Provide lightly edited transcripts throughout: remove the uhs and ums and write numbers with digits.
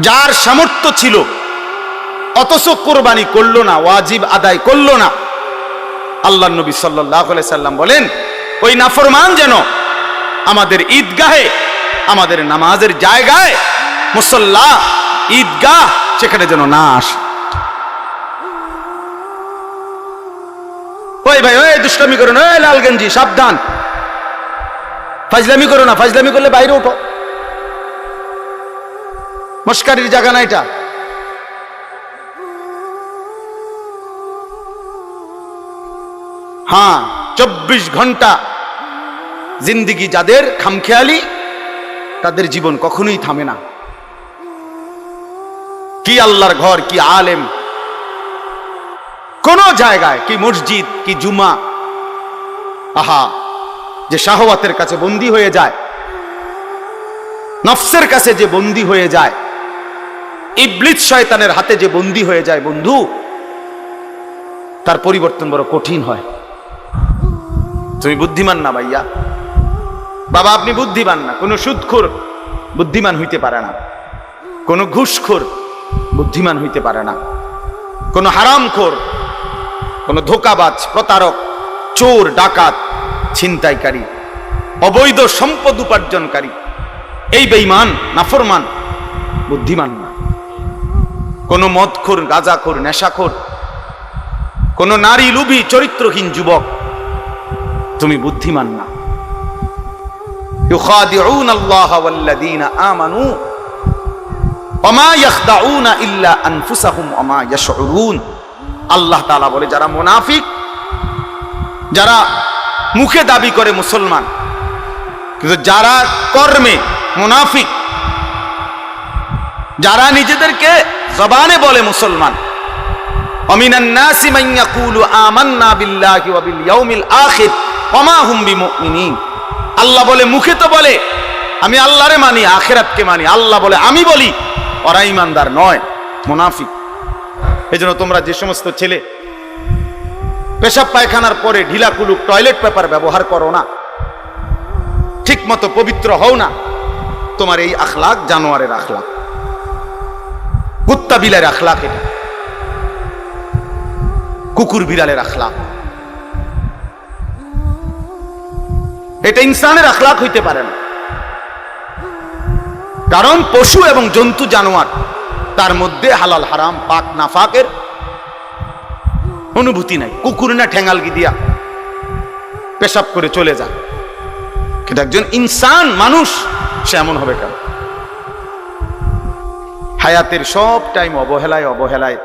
যার সামর্থ্য ছিল অথচ কোরবানি করলো না, ওয়াজিব আদায় করলো না, আল্লাহর নবী সাল্লাল্লাহু আলাইহি সাল্লাম বলেন ওই নাফরমান যেন আমাদের ঈদগাহে, আমাদের নামাজের জায়গায়, মুসল্লা ঈদগাহ, সেখানে যেন না আসে। ওই ভাই, ওই দুষ্টামি করো না, ওই লাল গেঞ্জি সাবধান, ফাজলামি করো না, ফাজলামি করলে বাইরে ওঠো, মস্কারির জায়গা না এটা। হ্যাঁ, 24 ঘন্টা জিন্দিগি যাদের খামখেয়ালি, তাদের জীবন কখনোই থামে না। কি আল্লাহর ঘর, কি আলেম, কোন জায়গায়, কি মসজিদ, কি জুমা, আহা, যে শাহওয়াতের কাছে বন্দী হয়ে যায়, নফসের কাছে যে বন্দী হয়ে যায়, ইবলিস শয়তানের হাতে যে বন্দী হয়ে যায়, বন্ধু, তার পরিবর্তন বড় কঠিন হয়। তুমি বুদ্ধিমান না ভাইয়া, বাবা আপনি বুদ্ধিমান না। কোন সুদখোর বুদ্ধিমান হইতে পারে না, কোন ঘুষখোর বুদ্ধিমান হইতে পারে না, কোন হারামখোর, কোন ধোঁকাবাজ, প্রতারক, চোর, ডাকাত, ছিনতাইকারী, অবৈধ সম্পদ উপার্জনকারী, এই বেঈমান নাফরমান বুদ্ধিমান না। কোন মদখোর, গাঁজাখোর, নেশাখোর, কোন নারী লোভী চরিত্রহীন যুবক, তুমি বুদ্ধিমান না। ইউখাদিউনা আল্লাহ ওয়াল্লাযীনা আমানু ওয়া মা ইয়াখদাউনা ইল্লা আনফুসাহুম ওয়া মা ইয়াশউরুন। আল্লাহ তাআলা বলে, যারা মুনাফিক, যারা মুখে দাবি করে মুসলমান কিন্তু যারা কর্মে মুনাফিক, যারা নিজেদেরকে জবানে বলে মুসলমান, ওয়ামিনান নাসি মান ইয়াকুলু আমান্না বিল্লাহি ওয়া বিল ইয়াউমিল আখির ওয়া মা হুম বিমুমিনিন। আল্লাহ বলে, মুখে তো বলে আমি আল্লাহরে মানি, আখিরাতকে মানি, আল্লাহ বলে আমি বলি, ওরা ঈমানদার নয়, মুনাফিক। এজন্য তোমরা যে সমস্ত ছেলে পেশাব পায়খানার পরে ঢিলা কুলুক টয়লেট পেপার ব্যবহার করো না, ঠিক মতো পবিত্র হও না, তোমার এই আখলাক জানোয়ারের আখলাক, কুত্তা বিলার আখলাক, এটা কুকুর বিড়ালের আখলাক, এটা ইনসানের আখলাক হইতে পারে না। কারণ পশু এবং জন্তু জানোয়ার, তার মধ্যে হালাল হারাম, পাক নাফাকের অনুভূতি নাই। কুকুর না ঠেঙ্গালগি দিয়া পেশাব করে চলে যায়, কিন্তু একজন ইনসান, মানুষ, সে এমন হবে কেন? হায়াতের সব টাইম অবহেলায় অবহেলায়,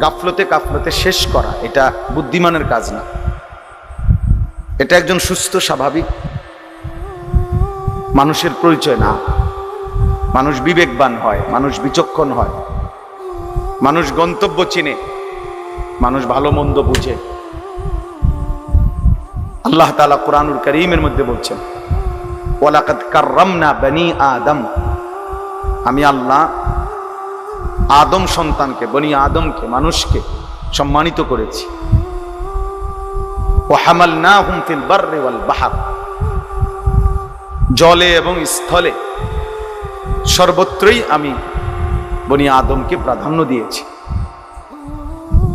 গাফলতে কাফলতে শেষ করা, এটা বুদ্ধিমানের কাজ না। এটা একজন সুস্থ স্বাভাবিক মানুষের পরিচয় না। মানুষ বিবেকবান হয়, মানুষ বিচক্ষণ হয়, মানুষ গন্তব্য চিনে, মানুষ ভালো মন্দ বুঝে। আল্লাহ তাআলা কুরআনুল কারীমের মধ্যে বলছেন, ওয়ালাকাদ কাররামনা বনি আদম, আমি আল্লাহ আদম সন্তানকে, বনি আদমকে, মানুষকে সম্মানিত করেছি। ওয়া হামালনাহুম ফিল বাররি ওয়াল বাহর, জলে এবং স্থলে সর্বত্রই আমি বনি আদমকে প্রাধান্য দিয়েছি।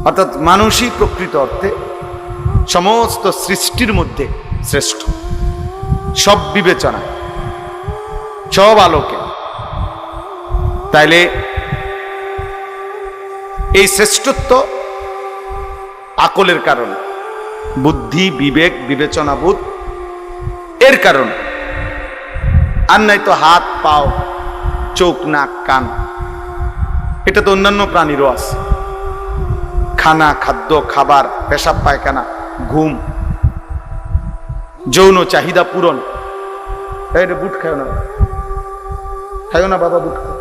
অর্থাৎ মানুষই প্রকৃত অর্থে সমস্ত সৃষ্টির মধ্যে শ্রেষ্ঠ, সব বিবেচনায়, সব আলোকে। তাইলে এই শ্রেষ্ঠত্ব আকলের কারণ, বুদ্ধি, বিবেক, বিবেচনাবোধ, এর কারণ। আর নাই তো হাত, পাও, চোখ, নাক, কান, এটা তো অন্যান্য প্রাণীরও আছে। খানা, খাদ্য, খাবার, পেশাব পায়খানা, ঘুম, যৌন চাহিদা পূরণ। বুট খাও না, খাইও না বাবা, বুট খাও,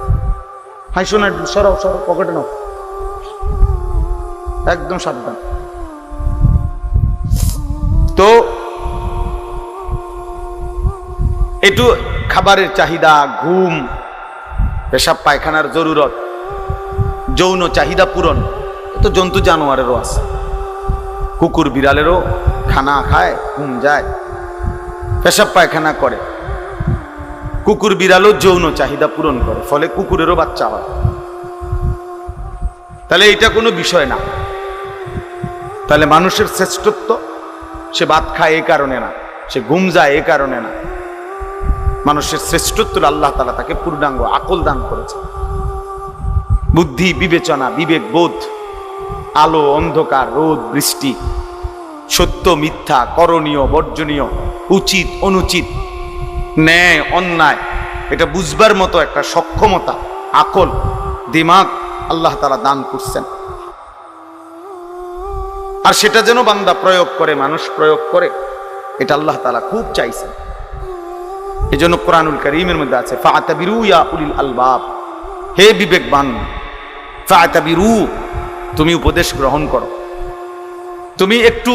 হাইসো না, সরাও সরাও, পকেটে নাও, একদম সাবধান। তো একটু খাবারের চাহিদা, ঘুম, পেশাব পায়খানার জরুরত, যৌন চাহিদা পূরণ, তো জন্তু জানোয়ারেরও আছে। কুকুর বিড়ালেরও খানা খায়, ঘুম যায়, পেশাব পায়খানা করে। কুকুর বিড়ালও যৌন চাহিদা পূরণ করে, ফলে কুকুরেরও বাচ্চা হয়। তাহলে এটা কোনো বিষয় না। তাহলে মানুষের শ্রেষ্ঠত্ব, সে ভাত খায় এই কারণে না, সে ঘুম যায় এই কারণে না। মানুষের শ্রেষ্ঠত্ব আল্লাহ তাআলা তাকে পূর্ণাঙ্গ আকল দান করেছে, বুদ্ধি, বিবেচনা, বিবেক, বোধ, আলো অন্ধকার, রোদ বৃষ্টি, সত্য মিথ্যা, করণীয় বর্জনীয়, উচিত অনুচিত, ন্যায় অন্যায়, এটা বুঝবার মতো একটা সক্ষমতা, আকল, দিমাগ আল্লাহ তাআলা দান করছেন। আর সেটা যেন বান্দা প্রয়োগ করে, মানুষ প্রয়োগ করে, এটা আল্লাহ তাআলা খুব চাইছেন। এজন্য কোরআনুল কারীমের মধ্যে আছে ফাতাবিরু ইয়া উলিল আলবাব, হে বিবেকবান, ফাতাবিরু, তুমি উপদেশ গ্রহণ করো, তুমি একটু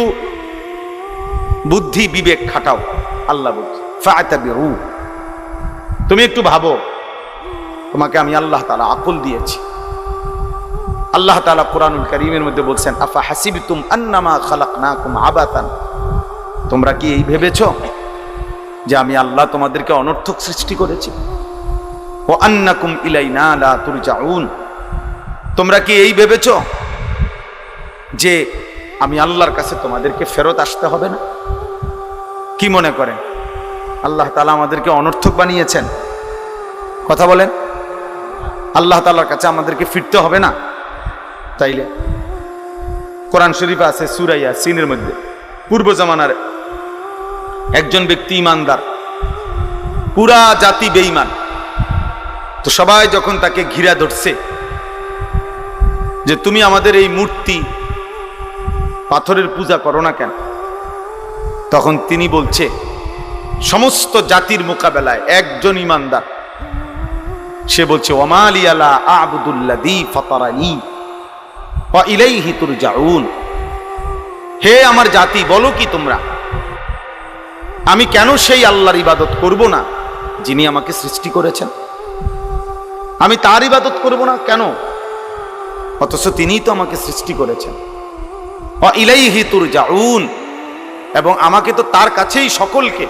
বুদ্ধি বিবেক খাটাও। আল্লাহ বলছে ফাতাবিরু, তুমি একটু ভাবো, তোমাকে আমি আল্লাহ তাআলা আকল দিয়েছি। আল্লাহ তাআলা কোরআনুল কারীমের মধ্যে বলছেন আফা হাসিবতুম আন্নামা খালাকনাকুম আবাতান, তোমরা কি এই ভেবেছো যে আমি আল্লাহ তোমাদেরকে অনর্থক সৃষ্টি করেছি? ওয়া আন্নাকুম ইলাইনা লা তুরজাউন, তোমরা কি এই ভেবেছো যে আমি আল্লাহর কাছে তোমাদেরকে ফেরত আসতে হবে না? কি মনে করেন আল্লাহ তাআলা আমাদেরকে অনর্থক বানিয়েছেন? কথা বলেন, আল্লাহ তাআলার কাছে আমাদেরকে ফিরতে হবে না? তাইলে কোরআন শরীফে আছে সূরা ইয়াসিনের মধ্যে, পূর্ব জামানার একজন ব্যক্তি ইমানদার, পুরা জাতি বেঈমান, তো সবাই যখন তাকে ঘিরা ধরছে যে তুমি আমাদের এই মূর্তি পাথরের পূজা করো না কেন, তখন তিনি বলছে সমস্ত জাতির মোকাবেলায় একজন ইমানদার, সে বলছে ওয়ামা লিয়া লা আ'বুদুল্লাযী ফাতারানী ওয়া ইলাইহি তুরজাউন, হে আমার জাতি, বলো কি তোমরা, আমি কেন সেই আল্লাহর ইবাদত করব না যিনি আমাকে সৃষ্টি করেছেন? আমি তার ইবাদত করব না কেন, অথচ তিনিই তো আমাকে সৃষ্টি করেছেন। ওয়া ইলাইহি তুরজাউন, এবং আমাকে তো তার কাছেই সকলকে,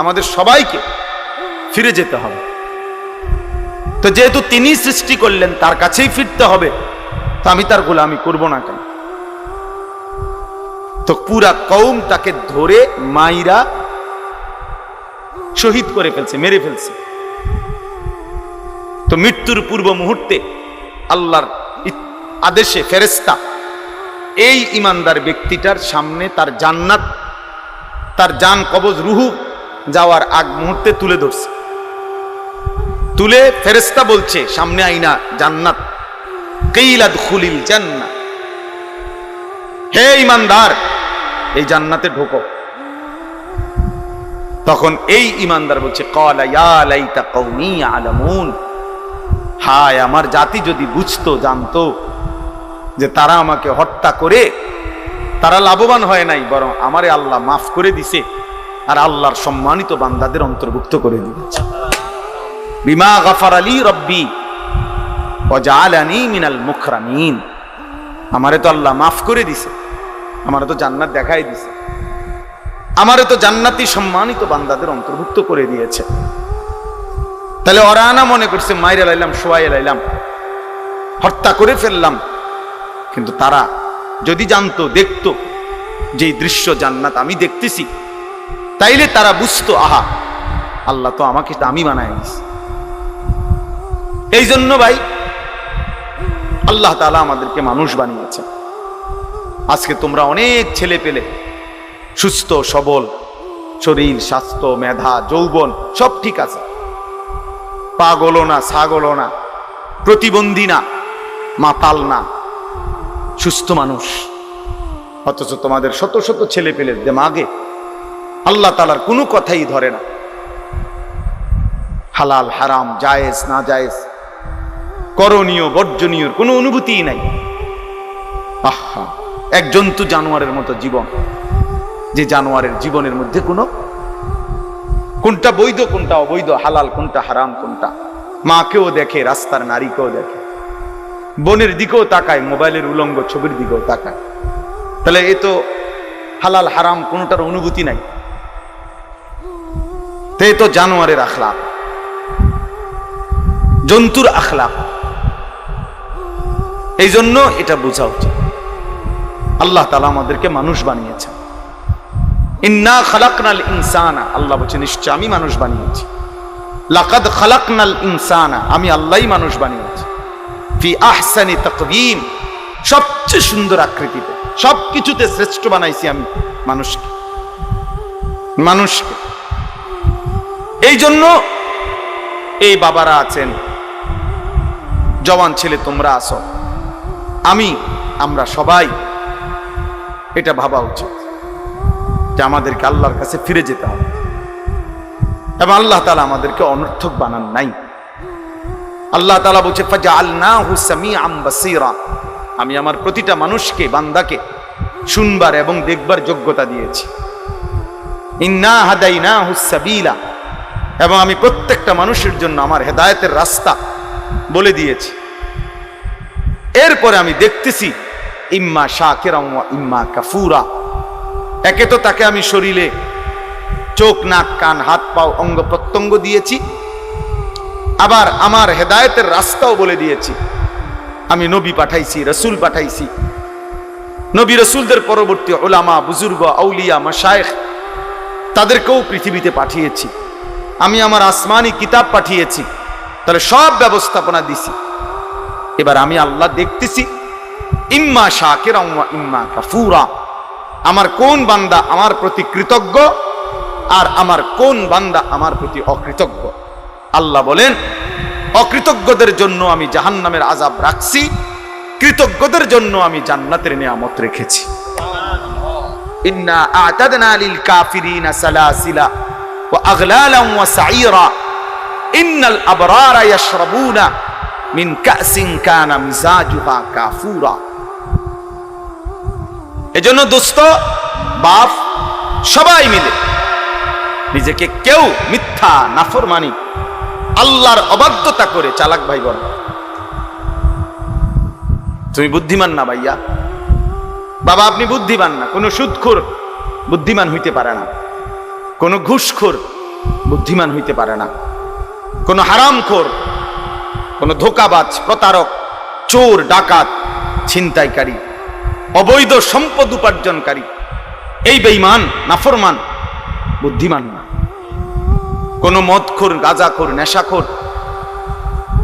আমাদের সবাইকে ফিরে যেতে হবে। তো যেহেতু তিনি সৃষ্টি করলেন, তার কাছেই ফিরতে হবে, তো আমি তার গোলামি করব না কেন? তো পুরা কওম তাকে ধরে মাইরা শহীদ করে ফেলছে, মেরে ফেলছে। তো মৃত্যুর পূর্ব মুহূর্তে আল্লাহর আদেশে ফেরেশতা এই ইমানদার ব্যক্তিটার সামনে তার জান্নাত, তার জান কবজ, রুহু যাওয়ার আগ মুহূর্তে তুলে ধরছে। তুলে ফেরেশতা বলছে সামনে আইনা জান্নাত, কিলা দুখুলিল জান্নাহ, হে ইমানদার এই জান্নাতে ঢোকো। তখন এই ইমানদার বলছে ক্বালা ইয়া লাইতা কওমি ইয়ালামুন, হায় আমার জাতি যদি বুঝতো, জানতো যে তারা আমাকে হত্যা করে তারা লাভবান হয় নাই, বরং আমারে আল্লাহ মাফ করে দিছে আর আল্লাহর সম্মানিত বান্দাদের অন্তর্ভুক্ত করে দিয়েছে। বিমা গাফারা লি রব্বি ওয়া জাআলানি মিনাল মুকরামিন, আমারে তো আল্লাহ মাফ করে দিছে, আমারে তো জান্নাত দেখাই দিছে, আমারে তো জান্নাতি সম্মানিত বান্দাদের অন্তর্ভুক্ত করে দিয়েছে। তাহলে ওরা না মনে করছে মাইরে লাইলাম, শোয়াই লাইলাম, হত্যা করে ফেললাম, কিন্তু তারা যদি জানতো, দেখতো যে দৃশ্য জান্নাত আমি দেখতেছি, তাইলে তারা বুঝতো আহা আল্লাহ তো আমাকে দামি বানায় দিয়েছে। এই জন্য ভাই আল্লাহ তাআলা আমাদেরকে মানুষ বানিয়েছে। আজকে তোমরা অনেক ছেলে পেলে সুস্থ সবল, শরীর স্বাস্থ্য মেধা যৌবন সব ঠিক আছে, পাগলও না ছাগলও না, প্রতিবন্ধী না মাতাল না, সুস্থ মানুষ, অথচ তোমাদের শত শত ছেলে পেলের দিমাগে আল্লাহ তাআলার কোনো কথাই ধরে না। হালাল হারাম, জায়েজ না জায়েজ, করণীয় বর্জনীয় কোনো অনুভূতিই নাই। আহা, এক জন্তু জানোয়ারের মতো জীবন, যে জানোয়ারের জীবনের মধ্যে কোনটা বৈধ কোনটা অবৈধ, হালাল কোনটা হারাম কোনটা, মাকেও দেখে, রাস্তার নারীকেও দেখে, বনের দিকেও তাকায়, মোবাইলের উলঙ্গ ছবির দিকেও তাকায়। তাহলে এ তো হালাল হারাম কোনটার অনুভূতি নাই, তো এ তো জানোয়ারের আখলাক। জন্তুর আখলাক। এই জন্য এটা বোঝা উচিত। আল্লাহ তাআলা আমাদেরকে মানুষ বানিয়েছেন। ইন্না খালাকনাল ইনসানা, আল্লাহ বলেছেন নিশ্চয় আমি মানুষ বানিয়েছি। লাকাদ খালাকনাল ইনসানা, আমি আল্লাহই মানুষ বানিয়েছি। ফি আহসানি তাকওয়িম, সবচেয়ে সুন্দর আকৃতিতে, সবকিছুতে শ্রেষ্ঠ বানাইছি আমি মানুষকে। এই জন্য এই বাবারা আছেন, জওয়ান ছেলে তোমরা আছো, আমরা সবাই এটা ভাবা উচিত যে আমাদেরকে আল্লাহর কাছে ফিরে যেতে হবে এবং আল্লাহ তাআলা আমাদেরকে অনর্থক বানান নাই। আল্লাহ তাআলা বলছে ফাজআলনাহু সামিআম বাসীরা, আমি আমার প্রতিটা মানুষকে, বান্দাকে শুনবার এবং দেখবার যোগ্যতা দিয়েছি। ইন্না হাদাইনাহু সাবিলা, এবং আমি প্রত্যেকটা মানুষের জন্য আমার হেদায়েতের রাস্তা বলে দিয়েছি। এরপরে আমি দেখতেছি ইম্মা শাকিরান ওয়া ইম্মা কাফুরা, একে তো তাকে আমি শরীরে চোখ, নাক, কান, হাত, পাও, অঙ্গ প্রত্যঙ্গ দিয়েছি, আবার আমার হেদায়েতের রাস্তাও বলে দিয়েছি। আমি নবী পাঠাইছি, রসুল পাঠাইছি, নবী রসুলদের পরবর্তী উলামা, বুজুর্গ, আউলিয়া, মাশায়েখ তাদেরকেও পৃথিবীতে পাঠিয়েছি। আমি আমার আসমানি কিতাব পাঠিয়েছি, তাহলে সব ব্যবস্থাপনা দিছি। এবার আমি আল্লাহ দেখতেছি ইম্মা শাকিরান ওয়া ইম্মা কাফুরা, আমার কোন বান্দা আমার প্রতি কৃতজ্ঞ আর আমার কোন বান্দা আমার প্রতি অকৃতজ্ঞ। আল্লাহ বলেন অকৃতজ্ঞদের জন্য আমি জাহান্নামের আযাব রাখছি, কৃতজ্ঞদের জন্য আমি জান্নাতের নিয়ামত রেখেছি। ইন্না আ'তাদনা লিল কাফিরিনা সালাসিলা ওয়া আগলালান ওয়া সাঈরা ইন্নাল আবরারা ইয়াশরাবুনা মিন কাসিন কানা মিজাজুহা কাফুরা। এজন্য দোস্ত, বাপ, সবাই মিলে নিজেকে কেউ মিথ্যা, নাফরমানি, আল্লাহর অবাধ্যতা করে চালাক ভাই বল। তুমি বুদ্ধিমান না ভাইয়া, বাবা আপনি বুদ্ধিমান না। কোন সুদখোর বুদ্ধিমান হইতে পারে না, কোন ঘুষখোর বুদ্ধিমান হইতে পারে না, কোন হারামখোর, কোন ধোঁকাবাজ, প্রতারক, চোর, ডাকাত, ছিনতাইকারী, অবৈধ সম্পদ উপার্জনকারী, এই বেঈমান, নাফরমান বুদ্ধিমান না। কোন মদখোর, গাঁজাখোর, নেশাখোর,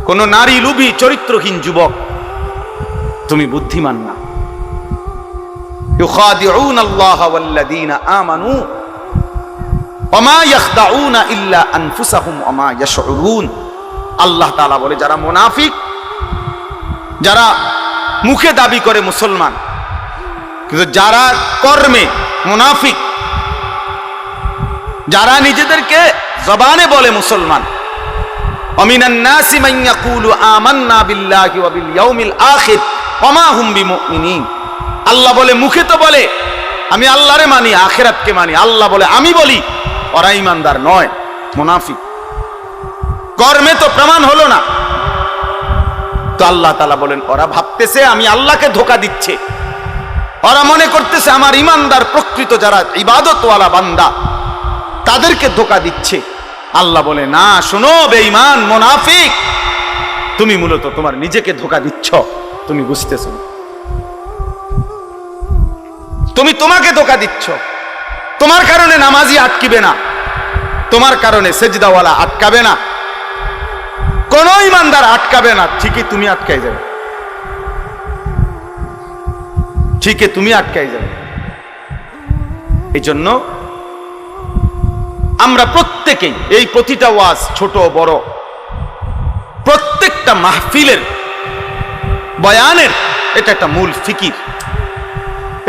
কোন নারী লোভী, চরিত্রহীন যুবক তুমি বুদ্ধিমান না। ইউখাদিউন আল্লাহ ওয়াল্লাযীনা আমানু ওয়া মা ইয়াখদাউনা ইল্লা আনফুসাহুম ওয়া মা ইয়াশউরুন। আল্লাহ তাআলা বলে যারা মুনাফিক, যারা মুখে দাবি করে মুসলমান কিন্তু যারা কর্মে মুনাফিক, যারা নিজেদেরকে জবানে বলে মুসলমান, আমিনান নাসি মান ইয়াকুলু আমান্না বিল্লাহি ওয়া বিল ইয়াউমিল আখির ওয়া মা হুম বিমুমিনিন। আল্লাহ বলে মুখে তো বলে আমি আল্লাহরে মানি, আখিরাতকে মানি, আল্লাহ বলে আমি বলি, ওরা ঈমানদার নয়, মুনাফিক। কর্মে তো প্রমাণ হলো না। তো আল্লাহ তাআলা বলেন ওরা ভাবতেছে আমি আল্লাহকে ধোঁকা দিচ্ছে, ওরা মনে করতেছে আমার ঈমানদার প্রকৃত যারা ইবাদতওয়ালা বান্দা তাদেরকে ধোঁকা দিচ্ছে। আল্লাহ বলে না, শোনো বেঈমান, মুনাফিক, তুমি মূলত তোমার নিজেকে ধোঁকা দিচ্ছ, তুমি বুঝতেছ না। তুমি তোমাকে ধোঁকা দিচ্ছ। তোমার কারণে নামাজি আটকিবে না, তোমার কারণে সেজদাওয়ালা আটকাবে না, কোন ঈমানদার আটকাবে না, ঠিকই তুমি আটকাই যাবে, ঠিকই তুমি আটকাই যাবে। এই জন্য আমরা প্রত্যেকেই এই প্রতিটা ওয়াজ, ছোট বড়, প্রত্যেকটা মাহফিলের বয়ানের এটা একটা মূল ফিকির।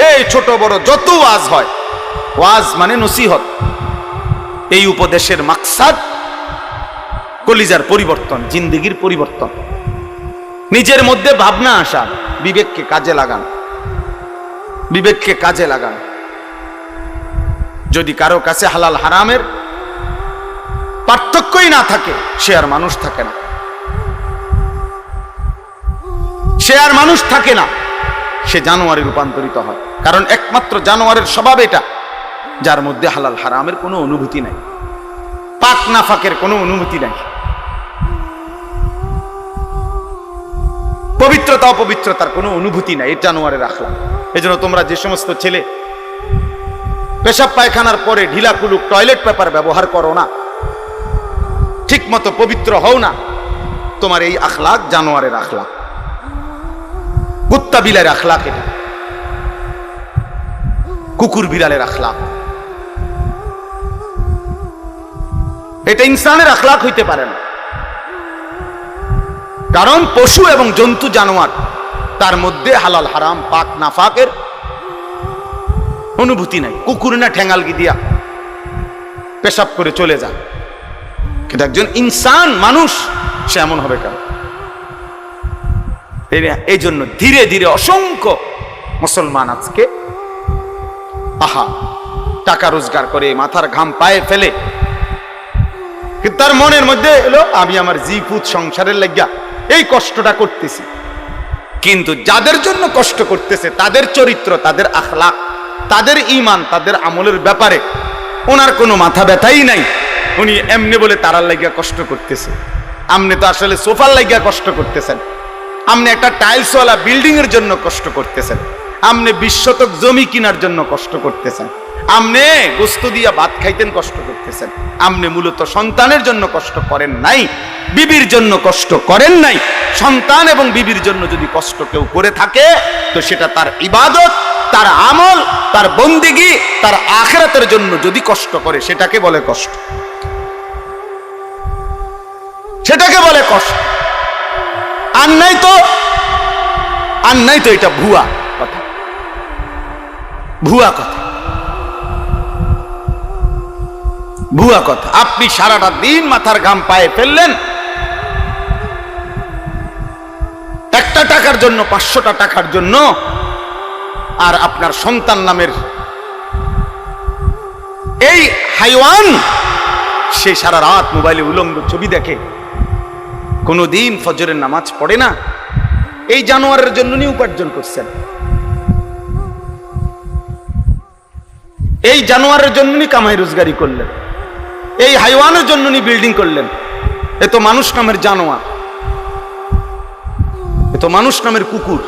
এই ছোট বড় যত ওয়াজ হয়, ওয়াজ মানে নসিহত, এই উপদেশের মাকসাদ কলিজার পরিবর্তন, জিন্দেগির পরিবর্তন, নিজের মধ্যে ভাবনা আসা, বিবেককে কাজে লাগান, বিবেককে কাজে লাগান। যদি কারো কাছে হালাল হারামের পার্থক্যই না থাকে, সে আর মানুষ থাকে না, সে আর মানুষ থাকে না, সে জানোয়ারে রূপান্তরিত হয়। কারণ একমাত্র জানোয়ারের স্বভাব এটা, যার মধ্যে হালাল হারামের কোনো অনুভূতি নাই, পাক নাফাকের কোনো অনুভূতি নাই। পবিত্রতা অপবিত্রতার কোনো অনুভূতি নাই, এটা জানোয়ারের আখলাক। এই জন্য তোমরা যে সমস্ত ছেলে পেশাব পায়খানার পরে ঢিলা কুলুক টয়লেট পেপার ব্যবহার করো না, ঠিক মতো পবিত্র হও না, তোমার এই আখলাক জানোয়ারের আখলাক, কুত্তা বিড়ালের আখলাক, এটা কুকুর বিড়ালের আখলাক, এটা ইনসানের আখলাক হইতে পারে না। কারণ পশু এবং জন্তু জানোয়ার তার মধ্যে হালাল হারাম পাক নাফাকের অনুভূতি নাই। কুকুর না ঠ্যাঙ্গালগি দিয়া পেশাব করে চলে যায়, কিন্তু একজন ইনসান মানুষ সে এমন হবে কেন? এই জন্য ধীরে ধীরে অসংখ্য মুসলমান আজকে টাকা রোজগার করে মাথার ঘাম পায়ে ফেলে, কিন্তু তার মনের মধ্যে এলো আমি আমার জিপুত সংসারের লাগিয়া এই কষ্টটা করতেছি। কিন্তু যাদের জন্য কষ্ট করতেছে তাদের চরিত্র, তাদের আখলাক, তাদের ঈমান, তাদের আমলের ব্যাপারে ওনার কোনো মাথা ব্যথাই নাই। উনি এমনি বলে তারার লাগিয়া কষ্ট করতেছে। আপনি তো আসলে সোফার লাগিয়া কষ্ট করতেছেন, আপনি একটা টাইলসওয়ালা বিল্ডিং এর জন্য কষ্ট করতেছেন, আপনি 20 শতক জমি কেনার জন্য কষ্ট করতেছেন, আপনি গোস্ত দিয়া ভাত খাইতেন কষ্ট করতেছেন। আপনি মূলত সন্তানের জন্য কষ্ট করেন নাই, বিবির জন্য কষ্ট করেন নাই। সন্তান এবং বিবির জন্য যদি কষ্ট কেউ করে থাকে তো সেটা তার ইবাদত, তার আমল, তার বন্দেগী, তার আখিরাতের জন্য যদি কষ্ট করে সেটাকে বলে কষ্ট, সেটাকে বলে কষ্ট। আর নাই তো এটা ভুয়া কথা, ভুয়া কথা, ভুয়া কথা। আপনি সারাটা দিন মাথার ঘাম পায়ে ফেললেন একটা টাকার জন্য, 500টা টাকার জন্য, আর আপনার সন্তান নামের এই হাইওয়ান সে সারা রাত মোবাইলে উলঙ্গ ছবি দেখে, কোনোদিন ফজরের নামাজ পড়ে না। এই জানোয়ারের জন্য নি উপার্জন করছেন, এই জানোয়ারের জন্য নি কামাই রোজগারি করলেন, এই হাইওয়ানের জন্য নি বিল্ডিং করলেন। এ তো মানুষ নামের জানোয়ার, এ তো মানুষ নামের কুকুর।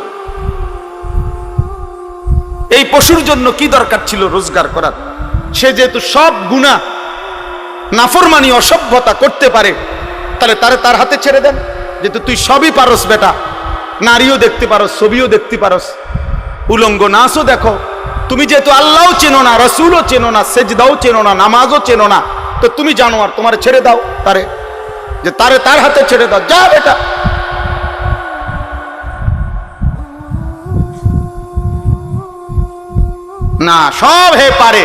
এই পশুর জন্য কি দরকার ছিল রোজগার করার? সে যেহেতু সব গুনাহ নাফরমানি অসভ্যতা করতে পারে, তাহলে তার হাতে ছেড়ে দেন। যেহেতু তুই সবই পারস বেটা, নারীও দেখতে পারস, ছবিও দেখতে পারস, উলঙ্গ নাচও দেখো, তুমি যেহেতু আল্লাহও চেনো না, রসুলও চেনো না, সেজদাও চেনো না, নামাজও চেনো না, তো তুমি জানোয়ার, তোমার ছেড়ে দাও তারে, যে তার হাতে ছেড়ে দাও, যা বেটা। না, সব হে পারে।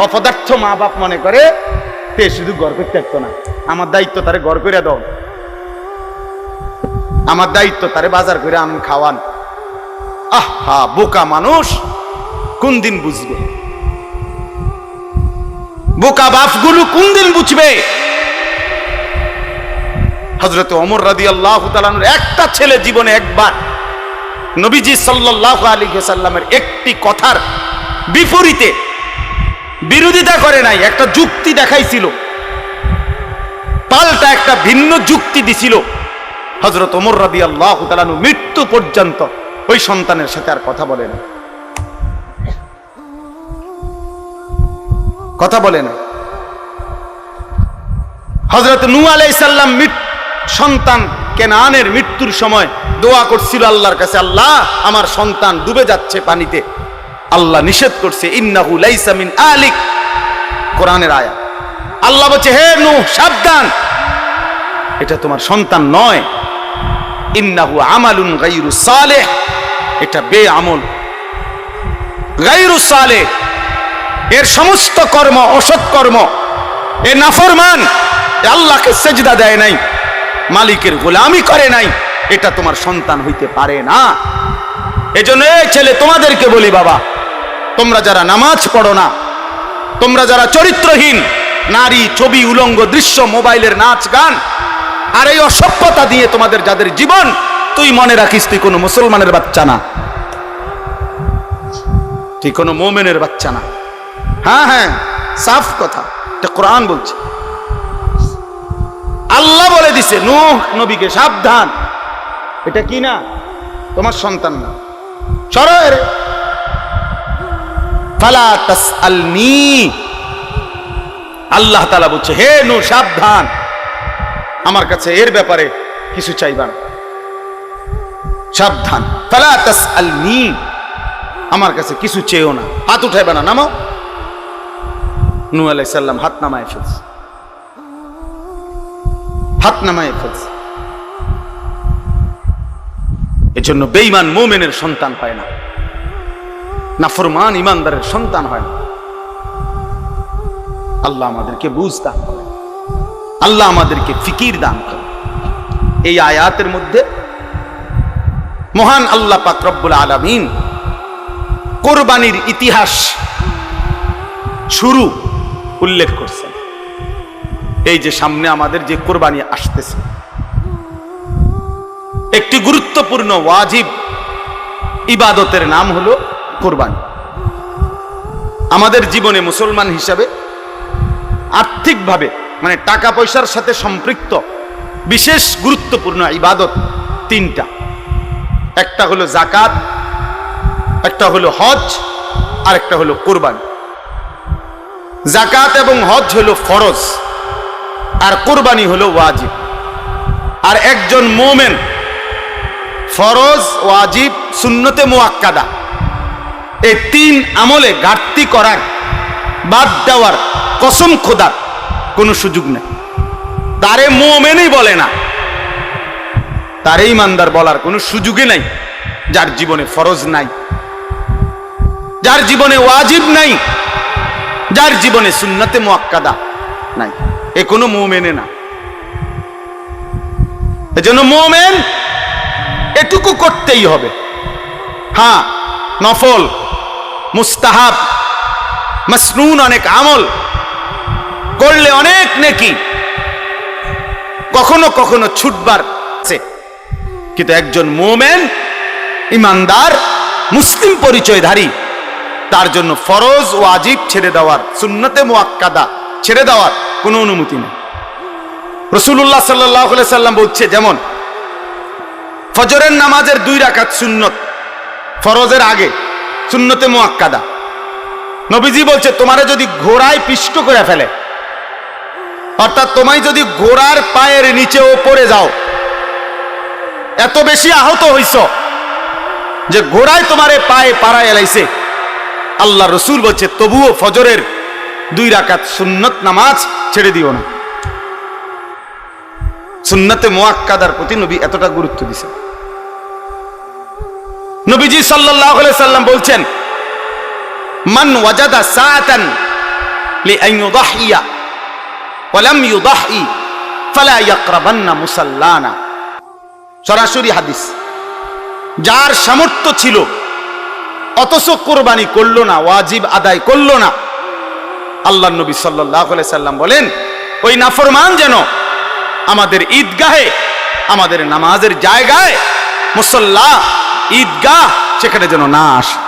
অপদার্থ মা বাপ মনে করে তে শুধু গড় করতে থাকতো না, আমার দায়িত্ব তারে গড় করে দাও, আমার দায়িত্ব তারে বাজার করে আম খাওয়ান। আহা, বোকা মানুষ কোন দিন বুঝবে? বোকা বাপগুলো কোন দিন বুঝবে? হযরত ওমর রাদিয়াল্লাহু তাআলা আনহু একটা ছেলে জীবনে একবার নবীজি সাল্লাল্লাহু আলাইহি ওয়াসাল্লামের একটি কথার বিপরীতে বিরোধিতা করে নাই, একটা যুক্তি দেখাইছিল, পাল্টা একটা ভিন্ন যুক্তি দিছিল। হযরত ওমর রাদিয়াল্লাহু তাআলা আনহু মৃত্যু পর্যন্ত ওই সন্তানের সাথে আর কথা বলে না, কথা বলে না। হযরত নূহ আলাইহিস সালাম সন্তান কেনানের মৃত্যুর সময় দোয়া করছিল আল্লাহর কাছে, আল্লাহ আমার সন্তান ডুবে যাচ্ছে পানিতে। আল্লাহ নিষেধ করছে, ইন্নাহু লাইসা মিন আলিক, কোরআনের আয়াত। আল্লাহ বলছে, হে নূহ সাবধান, এটা তোমার সন্তান নয়। ইন্নাহু আমালুন গায়রু সালেহ, এটা বেআমল, গায়রু সালেহ, এর সমস্ত কর্ম অসৎ কর্ম, এ নাফরমান, আল্লাহকে সেজদা দেয় নাই, মালিকের গোলামি করে নাই, এটা তোমার সন্তান হইতে পারে না। এজন্য এই ছেলে তোমাদেরকে বলি, বাবা তোমরা যারা নামাজ পড়ো না, তোমরা যারা চরিত্রহীন নারী, ছবি, উলঙ্গ দৃশ্য, মোবাইলের নাচ গান আর এই অসভ্যতা দিয়ে তোমাদের যাদের জীবন, তুই মনে রাখিস তুই কোনো মুসলমানের বাচ্চা না, তুই কোনো মুমিনের বাচ্চা না। হ্যাঁ হ্যাঁ, সাফ কথা, এটা কোরআন বলছে। আল্লাহ বলে দিছে নূহ নবীকে, সাবধান, এটা কি না তোমার সন্তান না, সরো এরে। ফালা তাসআলনি, আল্লাহ তাআলা বলছে হে নূহ সাবধান, আমার কাছে এর ব্যাপারে কিছু চাইবা না, সাবধান। ফালা তাসআলনি, আমার কাছে কিছু চেয়েও না, হাত উঠাইবা না, নামাও। নূহ আলাইহিস সালাম হাত নামায় ফেলছে, হাত নামায় ফেলছে। এজন্য বেঈমান মুমিনের সন্তান হয় না, নাফরমান ইমানদারের সন্তান হয় না। আল্লাহ আমাদেরকে বুঝ দান করেন, আল্লাহ আমাদেরকে ফিকির দান করেন। এই আয়াতের মধ্যে মহান আল্লাহ পাক রব্বুল আলামিন কোরবানির ইতিহাস শুরু উল্লেখ করছেন। এই যে সামনে আমাদের যে কোরবানি আসতেছে, একটি গুরুত্বপূর্ণ ওয়াজিব ইবাদতের নাম হলো কোরবানি। আমাদের জীবনে মুসলমান হিসাবে আর্থিকভাবে মানে টাকা পয়সার সাথে সম্পৃক্ত বিশেষ গুরুত্বপূর্ণ ইবাদত তিনটা। একটা হলো যাকাত, একটা হলো হজ, আর একটা হলো কোরবানি। যাকাত এবং হজ হলো ফরজ, আর কোরবানি হলো ওয়াজিব। আর একজন মুমিন ফরজ, ওয়াজিব, সুন্নতে মুআক্কাদা এই তিন আমলে ঘাটতি করার, বাদ দেওয়ার, কসম খোদার কোনো সুযোগ নেই। তারে মুমিনই বলে না, তারে ইমানদার বলার কোনো সুযোগই নাই যার জীবনে ফরজ নাই, যার জীবনে ওয়াজিব নাই, যার জীবনে সুন্নতে মুআক্কাদা নাই, এ কোনো মুমিনে না। এজন্য মুমিন এটুকু করতেই হবে। হ্যাঁ, নফল, মুস্তাহাব, মাসনুন অনেক আমল করলে অনেক নেকি, কখনো কখনো ছুটবার আছে। কিন্তু একজন মুমিন ইমানদার মুসলিম পরিচয়ধারী, তার জন্য ফরজ ওয়াজিব ছেড়ে দেওয়ার, সুন্নতে মুআক্কাদা ছেড়ে দেওয়ার কোনো অনুমতি নেই। রাসূলুল্লাহ সাল্লাল্লাহু আলাইহি সাল্লাম বলছে, যেমন ফজরের নামাজের 2 রাকাত সুন্নত ফরজের আগে, সুন্নতে মুআক্কাদা। নবীজি বলছে তোমারে যদি ঘোড়ায় পিষ্ট করে ফেলে, অর্থাৎ তোমায় যদি ঘোড়ার পায়ের নিচেও পড়ে যাও, এত বেশি আহত হইছ যে ঘোড়ায় তোমারে পায়ে পাড়ায় এলাইছে, আল্লাহ রসুল বলছে তবুও ফজরের 2 রাকাত সুন্নত নামাজ ছেড়ে দিও না। সুন্নতে মুআক্কাদার প্রতি নবী এতটা গুরুত্ব দিয়েছেন। নবীজি সাল্লাল্লাহু আলাইহি সাল্লাম বলছেন, মান ওয়াজাদা সাআতান লিআন ইউদাহিয়া ওয়া লাম ইউদাহি ফালা ইয়াকরাবান্না মুসাল্লানা। সরাসরি হাদিস। যার সামর্থ্য ছিল অথচ কোরবানি করলো না, ওয়াজিব আদায় করলো না, আল্লাহর নবী সাল্লাল্লাহু আলাইহি সাল্লাম বলেন ওই নাফরমান যেন আমাদের ঈদগাহে, আমাদের নামাজের জায়গায়, মুসল্লা, ঈদগাহ, সেখানে যেন না আসে।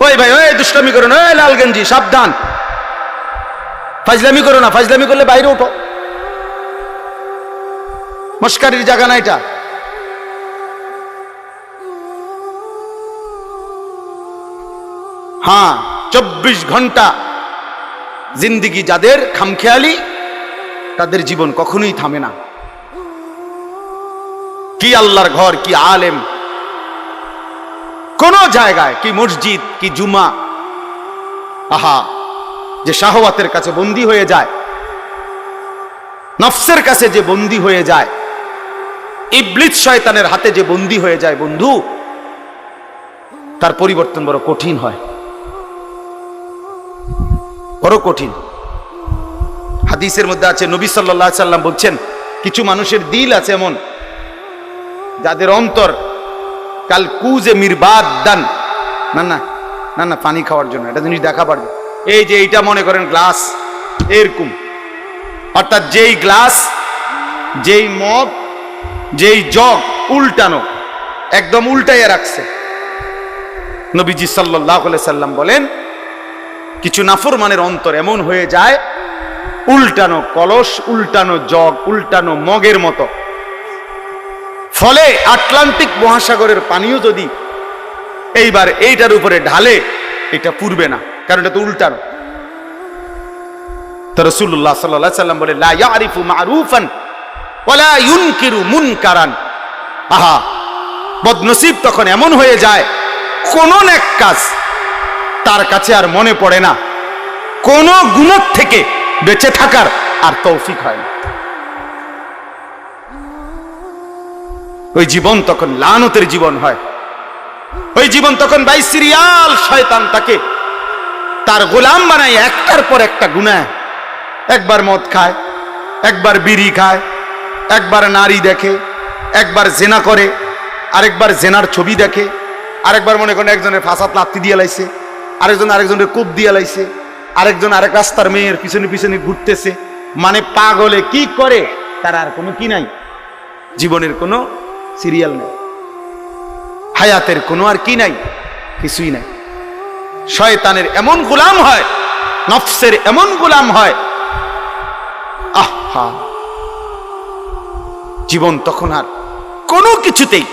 ওই ভাই, ওই দুষ্টামি করো না, ওই লাল গেঞ্জি সাবধান, ফাজলামি করো না, ফাজলামি করলে বাইরে ওঠো, মস্কারির জায়গা না এটা। হ্যাঁ, 24 ঘন্টা জিন্দিগি যাদের খামখেয়ালি, তাদের জীবন কখনোই থামে না। কি আল্লাহর ঘর, কি আলেম, কোন জায়গায়, কি মসজিদ, কি জুমা, আহা, যে শাহওয়াতের কাছে বন্দী হয়ে যায়, নফসের কাছে যে বন্দী হয়ে যায়, ইবলিস শয়তানের হাতে যে বন্দী হয়ে যায়, বন্ধু, তার পরিবর্তন বড় কঠিন হয়, বড় কঠিন। হাদিসের মধ্যে আছে, নবী সাল্লাল্লাহু আলাইহি সাল্লাম বলছেন, কিছু মানুষের দিল আছে এমন, যাদের অন্তর কাল কুজে মিরবাদ দান, না না না না, পানি খাওয়ার জন্য এটা জিনিস দেখা পারবে। এই যে এইটা মনে করেন গ্লাস, এরকম, অর্থাৎ যেই গ্লাস, যেই মগ, যেই জগ উল্টানো, একদম উল্টাইয়া রাখছে। নবীজি সাল্লাল্লাহু আলাইহি সাল্লাম বলেন, কিছু নাফরমানের অন্তর এমন হয়ে যায়, উল্টানো কলস, উল্টানো জগ, উল্টানো মগের মতো, ফলে আটলান্টিক মহাসাগরের পানিও যদি এইবার এইটার উপরে ঢালে, এটা পুরবে না, কারণ এটা তো উল্টানো। তো রাসূলুল্লাহ সাল্লাল্লাহু আলাইহি সাল্লাম বলে, লা ইয়ারিফু মারুফান ওয়ালা ইউনকিরু মুনকারান। আহা, বদনসিব তখন এমন হয়ে যায়, কোন নেক কাজ তার কাছে আর মনে পড়ে না, কোন গুনাহ থেকে বেঁচে থাকার আর তৌফিক হয় না। ওই জীবন তখন লানতের জীবন হয়। ওই জীবন তখন ভাই সিরিয়াল শয়তান তাকে তার গোলাম বানায়, একটার পর একটা গুনাহ। একবার মদ খায়, একবার বিড়ি খায়, একবার নারী দেখে, একবার জেনা করে, আরেকবার জেনার ছবি দেখে, আরেকবার মনে করেন একজনের ফাঁসাত লাত্তি দিয়ে লাইছে, আরেকজনের কূপ দিয়ে লাইছে, আরেকজন আরেক রাস্তার মেয়ের পিছনে পিছনে ঘুরতেছে। মানে পাগলে কি করে তার আর কোনো কি নাই, জীবনের কোনো সিরিয়াল নেই, হায়াতের কোনো আর কি নাই, কিছুই নাই। শয়তানের এমন গোলাম হয়, নফসের এমন গোলাম হয়, আহা, জীবন তখন আর কোনো কিছুতেই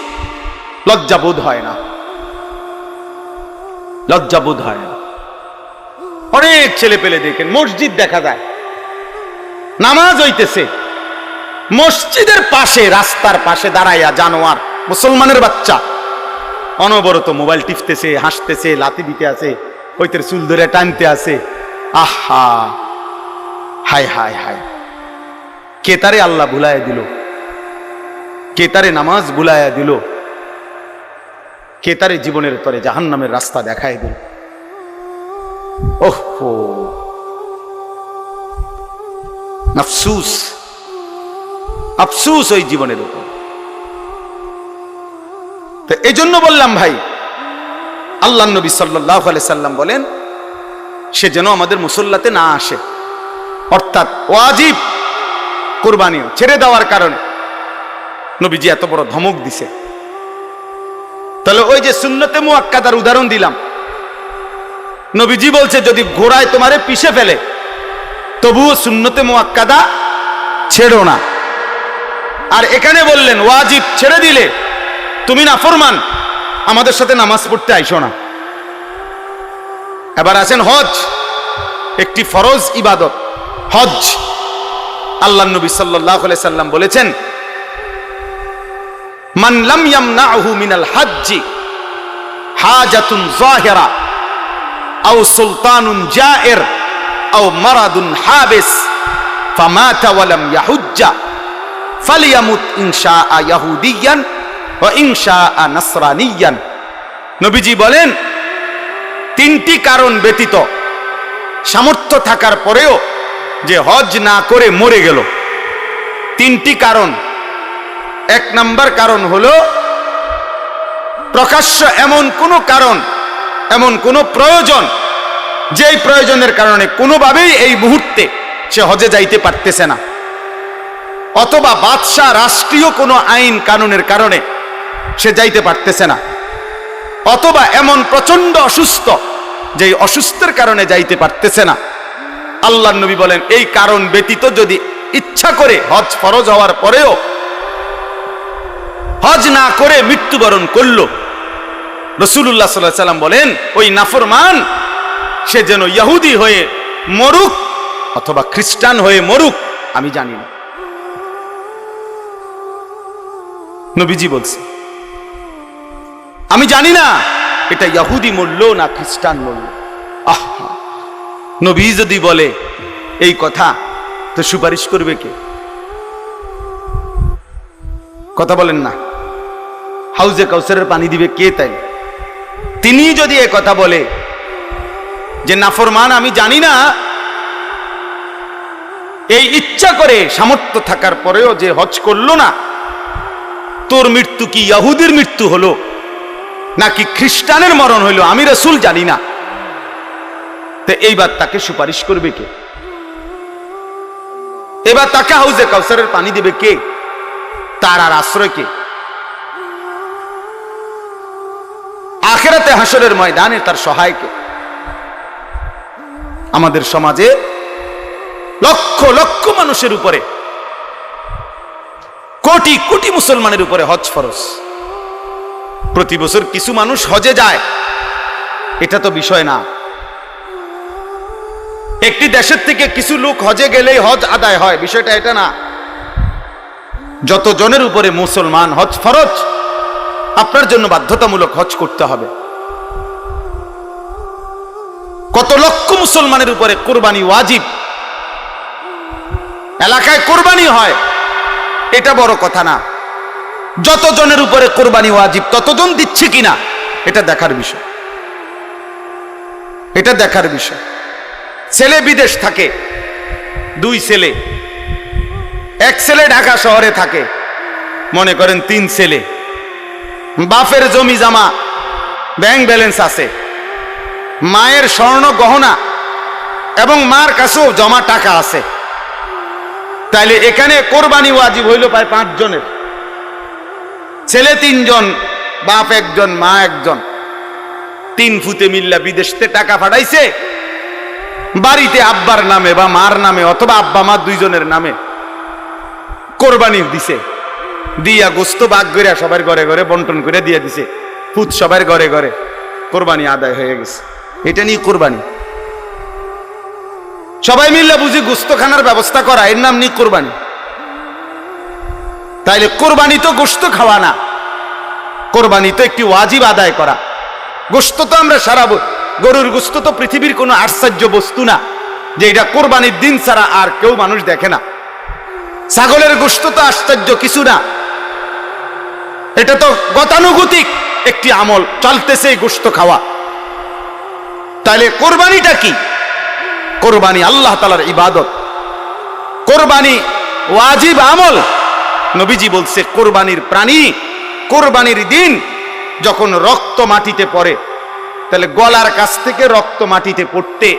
লজ্জাবোধ হয় না, লজ্জাবোধ হয় না। অনেক ছেলে পেলে দেখেন, মসজিদ দেখা যায়, নামাজ হইতেছে, মসজিদের পাশে রাস্তার পাশে দাঁড়াইয়া জানোয়ার মুসলমানের বাচ্চা অনবরত মোবাইল টিপতেছে, হাসতেছে, লাথি দিতে আছে, হইতে চুল ধরে টানতে আছে। আহা, হায় হায় হায়, কে তারে আল্লাহ ভুলাইয়া দিল, কে তারে নামাজ ভুলাইয়া দিল, কে তারে জীবনের তরে জাহান্নামের রাস্তা দেখায় দিল। ওহো, আফসুস, আফসুস ওই জীবনের উপর। তো এই জন্য বললাম ভাই, আল্লাহ নবী সাল্লাল্লাহু আলাইহি সাল্লাম বলেন, সে যেন আমাদের মুসল্লাতে না আসে, অর্থাৎ ওয়াজিব কুরবানি ছেড়ে দেওয়ার কারণে নবীজি এত বড় ধমক দিছে। তাহলে ওই যে সুন্নতে মুআক্কাদার উদাহরণ দিলাম, নবীজি বলছে যদি ঘোড়ায় তোমারে পিষে ফেলে তবুও সুন্নতে মুআক্কাদা ছেড়ো না। আর এখানে বললেন ওয়াজিব ছেড়ে দিলে তুমি নাফরমান, আমাদের সাথে নামাজ পড়তে আইসো না। এবার আছেন হজ, একটি ফরজ ইবাদত হজ। আল্লাহ নবী সাল্লাল্লাহু আলাইহি সাল্লাম বলেছেন, মান লাম ইয়ামনাহু মিনাল হজ্জি হাজাতুন যাহিরা আও সুলতানুন জায়ের আও মারাদুন হাবিস ফামাতা ওয়া লাম ইয়াহুজ্জা ফালিয়ামুত ইনশাআ ইয়াহুদিয়ান ওয়া ইনশাআ নাসরানিয়ান। নবীজি বলেন, তিনটি কারণ ব্যতীত সামর্থ্য থাকার পরেও যে হজ না করে মরে গেল, তিনটি কারণ। এক নাম্বার কারণ হলো প্রকাশ্য এমন কোনো কারণ, এমন কোনো প্রয়োজন, যেই প্রয়োজনের কারণে কোনোভাবেই এই মুহূর্তে সে হজে যাইতে পারতেছে না, অথবা বাদশাহ রাষ্ট্রীয় কোনো আইন কানুনের কারণে সে যাইতে পারতেছে না, অথবা এমন প্রচন্ড অসুস্থ যেই অসুস্থের কারণে যাইতে পারতেছে না। আল্লাহর নবী বলেন, এই কারণ ব্যতীত যদি ইচ্ছা করে হজ ফরজ হওয়ার পরেও হজ না করে মৃত্যুবরণ করলো, রাসূলুল্লাহ সাল্লাল্লাহু আলাইহি সাল্লাম বলেন, ওই নাফরমান সে যেন ইহুদি হয়ে মরুক অথবা খ্রিস্টান হয়ে মরুক, আমি জানি না। নবীজি বলছে, আমি জানি না এটা ইহুদি মরল না খ্রিস্টান মরল। আহা, নবী যদি বলে এই কথা, তো সুপারিশ করবে কে? কথা বলেন না, হাউজে কাউসারের পানি দিবে কে? তাই তিনি যদি এ কথা বলে যে নাফরমান আমি জানি না, এই ইচ্ছা করে সামর্থ্য থাকার পরেও যে হজ করলো না, তোর মৃত্যু কি ইহুদির মৃত্যু হলো নাকি খ্রিস্টানের মরণ হইল, আমি রাসূল জানি না। তো এইবার তাকে সুপারিশ করবে কে? এবার তাকে হাউজে কাউসারের পানি দিবে কে? তার আর আশ্রয় কে? আখিরাতে হাসরের ময়দানে তার সহায় কে? আমাদের সমাজে লক্ষ লক্ষ মানুষের উপরে কোটি কোটি মুসলমানের উপরে হজ ফরজ। প্রতি বছর কিছু মানুষ হজে যায়, এটা তো বিষয় না। একটি দেশের থেকে কিছু লোক হজে গেলেই হজ আদায় হয়, বিষয়টা এটা না। যত জনের উপরে মুসলমান হজ ফরজ, আপনার জন্য বাধ্যতামূলক হজ করতে হবে। কত লক্ষ মুসলমানের উপরে কুরবানি ওয়াজিব। এলাকায় কুরবানি হয়, এটা বড় কথা না। যত জনের উপরে কুরবানি ওয়াজিব, ততজন দিচ্ছে কিনা এটা দেখার বিষয়, এটা দেখার বিষয়। ছেলে বিদেশ থাকে, দুই ছেলে, এক ছেলে ঢাকা শহরে থাকে, মনে করেন 3 ছেলে। বাপের জমি জমা ব্যাংক ব্যালেন্স আছে, মায়ের স্বর্ণ গহনা এবং মার কাছেও জমা টাকা আছে। তাইলে এখানে কোরবানি ওয়াজিব হইল প্রায় 5 জনের। ছেলে 3 জন, বাপ 1 জন, মা 1 জন। 3 ফুতে মিল্লা বিদেশতে টাকা পাঠাইছে, বাড়িতে আব্বার নামে বা মার নামে অথবা আব্বা মা 2 জনের নামে কোরবানি দিছে। দিয়া গোস্ত ভাগ করে সবার ঘরে ঘরে বন্টন করে দিয়ে দিছে, ফুত সবার ঘরে ঘরে, কোরবানি আদায় হয়ে গেছে। এটা নিয়ে কোরবানি। সবাই মিলে বুঝি গোস্ত খানার ব্যবস্থা করা, এর নাম নিয়ে কোরবানি। তাইলে কোরবানি তো গোস্ত খাওয়া না, কোরবানি তো একটি ওয়াজিব আদায় করা। গোস্ত তো আমরা সারা, গরুর গোস্ত তো পৃথিবীর কোনো আশ্চর্য বস্তু না যে এটা কোরবানির দিন ছাড়া আর কেউ মানুষ দেখে না। ছাগলের গোস্ত তো আশ্চর্য কিছু না, এটা তো গতানুগতিক একটি আমল, চলতেছে এই গোস্ত খাওয়া। তাহলে কোরবানিটা কি? কোরবানি আল্লাহ তাআলার ইবাদত, কোরবানি ওয়াজিব আমল। নবীজি বলছে কোরবানির প্রাণী কোরবানির দিন যখন রক্ত মাটিতে পড়ে, তাহলে গলার কাছ থেকে রক্ত মাটিতে পড়তে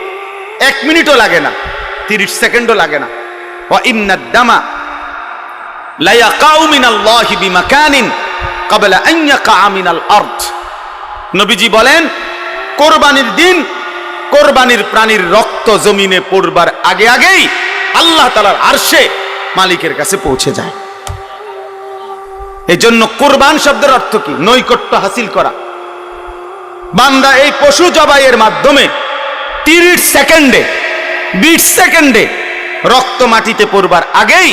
1 মিনিটও লাগে না, 30 সেকেন্ডও লাগে না। ওয়া ইন্নাদ দামা লা ইয়াকাউ মিনাল্লাহি বিমাকানিন ক্বাবলা আন ইয়াকা মিনাল আরদ। নবীজি বলেন কোরবানির দিন কোরবানির প্রাণীর রক্ত জমিনে পড়বার আগে আগেই আল্লাহ তাআলার আরশে মালিকের কাছে পৌঁছে যায়। এই জন্য কোরবান শব্দের অর্থ কি? নৈকট্য হাসিল করা। বান্দা এই পশু জবাইয়ের মাধ্যমে 30 সেকেন্ডে 20 সেকেন্ডে রক্ত মাটিতে পড়বার আগেই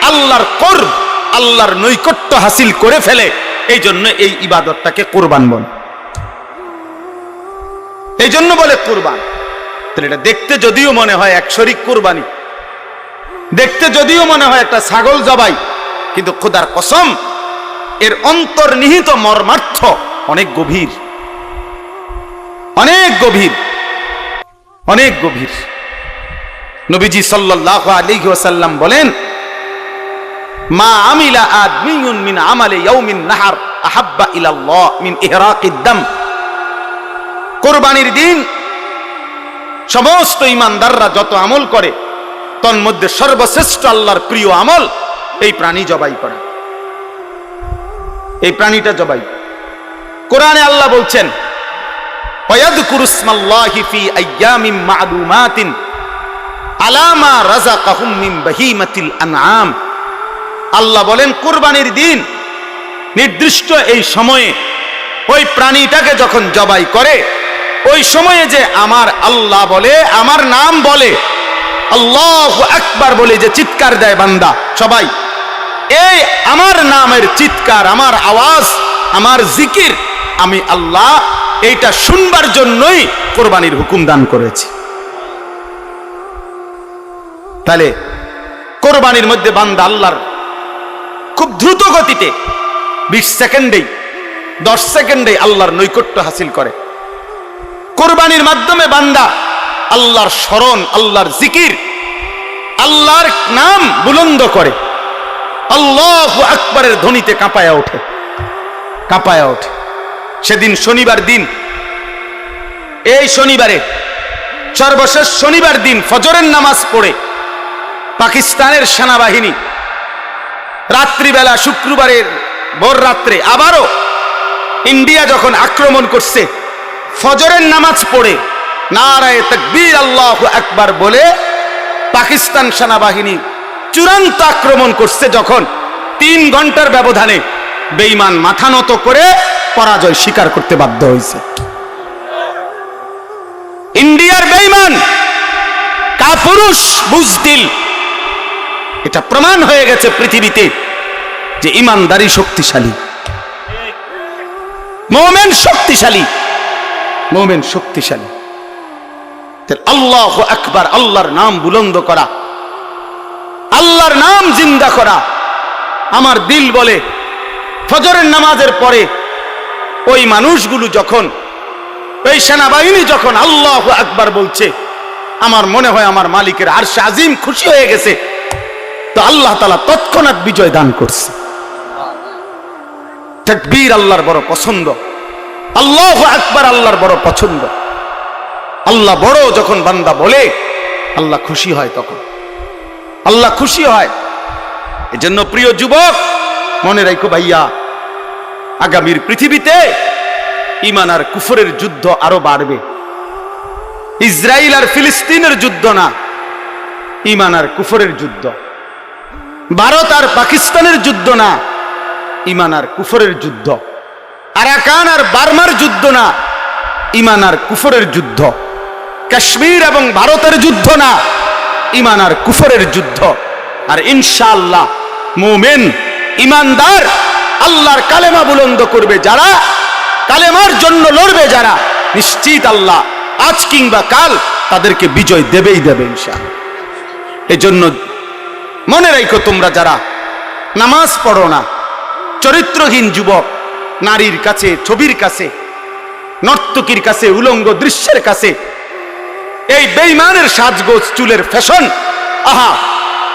আল্লাহর কর্ব, আল্লাহর নৈকট্য হাসিল করে ফেলে। এই জন্য এই ইবাদতটাকে কোরবান বলে, এই জন্য বলে কোরবান। তাহলে এটা দেখতে যদিও মনে হয় এক শরীক কোরবানি, দেখতে যদিও মনে হয় একটা ছাগল জবাই, কিন্তু খোদার কসম এর অন্তর্নিহিত মর্মার্থ অনেক গভীর, অনেক গভীর, অনেক গভীর। নবীজি সাল্লাল্লাহু আলাইহি ওয়াসাল্লাম বলেন মা আমিলা আদমিয়ুন মিন আমালি ইয়াউমিন নাহার আহাব্বা ইলাল্লাহ মিন ইহরাকিদ দাম। কোরবানির দিন সমস্ত ইমানদাররা যত আমল করে তন্মধ্যে সর্বশ্রেষ্ঠ আল্লাহর প্রিয় আমল এই প্রাণী জবাই করা, এই প্রাণীটা জবাই। কোরআনে আল্লাহ বলছেন ওয়ায়াযকুরু ইসমাল্লাহি ফি আইয়ামিন মা'লুমাতিন আলা মা রাযাকাহুম মিন বাহিমাতিল আনআম। আল্লাহ বলেন কোরবানির দিন নির্দিষ্ট এই সময়ে ওই প্রাণীটাকে যখন জবাই করে, ওই সময়ে যে আমার আল্লাহ বলে, আমার নাম বলে, আল্লাহু আকবার বলে যে চিৎকার দেয় বান্দা সবাই, এই আমার নামের চিৎকার, আমার আওয়াজ, আমার জিকির আমি আল্লাহ এইটা শুনবার জন্যই কোরবানির হুকুম দান করেছি। তাহলে কোরবানির মধ্যে বান্দা আল্লাহর খুব দ্রুত গতিতে 20 সেকেন্ডেই 10 সেকেন্ডেই আল্লাহর নৈকট্য হাসিল করে। কোরবানির মাধ্যমে বান্দা আল্লাহর স্মরণ, আল্লাহর জিকির, আল্লাহর নাম বুলন্দ করে, আল্লাহু আকবারের ধ্বনিতে কাঁপায়া ওঠে, কাঁপায়া ওঠে। সেদিন শনিবার দিন, এই শনিবারে সর্বশেষ শনিবার দিন ফজরের নামাজ পড়ে পাকিস্তানের সেনাবাহিনী রাত্রিবেলা শুক্রবারের ভোর রাত্রে আবারও ইন্ডিয়া যখন আক্রমণ করছে, ফজরের নামাজ পড়ে নারায়ে তাকবীর আল্লাহু আকবার বলে পাকিস্তান সেনাবাহিনী চূড়ান্ত আক্রমণ করছে, যখন 3 ঘন্টার ব্যবধানে বেঈমান মাথা নত করে পরাজয় স্বীকার করতে বাধ্য হয়েছে। ইন্ডিয়ার বেঈমান কাপুরুষ বুজদিল, এটা প্রমাণ হয়ে গেছে পৃথিবীতে যে ইমানদারি শক্তিশালী, মুমিন শক্তিশালী, মুমিন শক্তিশালী। আল্লাহু আকবার, আল্লাহর নাম বুলন্দ করা, আল্লাহর নাম জিন্দা করা। আমার দিল বলে ফজরের নামাজের পরে ওই মানুষগুলো যখন, ওই সেনাবাহিনী যখন আল্লাহু আকবার বলছে, আমার মনে হয় আমার মালিকের আরশে আজিম খুশি হয়ে গেছে, তো আল্লাহ তাআলা তৎক্ষণাৎ বিজয় দান করছে। তাকবীর আল্লাহর বড় পছন্দ, আল্লাহু আকবার আল্লাহর বড় পছন্দ। আল্লাহ বড় যখন বান্দা বলে আল্লাহ খুশি হয়, তখন আল্লাহ খুশি হয়। এজন্য প্রিয় যুবক, মনে রাখো ভাইয়া, আগামীর পৃথিবীতে ঈমান আর কুফরের যুদ্ধ আরো বাড়বে। ইসরায়েল আর ফিলিস্তিনের যুদ্ধ না, ঈমান আর কুফরের যুদ্ধ। ভারত আর পাকিস্তানের যুদ্ধ না, ঈমান আর কুফরের যুদ্ধ। আরাকান আর বার্মার যুদ্ধ না, ঈমান আর কুফরের যুদ্ধ। কাশ্মীর এবং ভারতের যুদ্ধ না, ঈমান আর কুফরের যুদ্ধ। আর ইনশাআল্লাহ মুমিন ঈমানদার আল্লাহর কালেমা বুলন্দ করবে যারা, কালেমার জন্য লড়বে যারা, নিশ্চিত আল্লাহ আজ কিংবা কাল তাদেরকে বিজয় দেবেই দেবে ইনশাআল্লাহ। এজন্য মনে রাখো, তোমরা যারা নামাজ পড়ো না, চরিত্রহীন যুবক, নারীর কাছে, ছবির কাছে, নর্তকীর কাছে, উলঙ্গ দৃশ্যের কাছে, এই বেঈমানের সাজগোজ, চুলের ফ্যাশন, আহা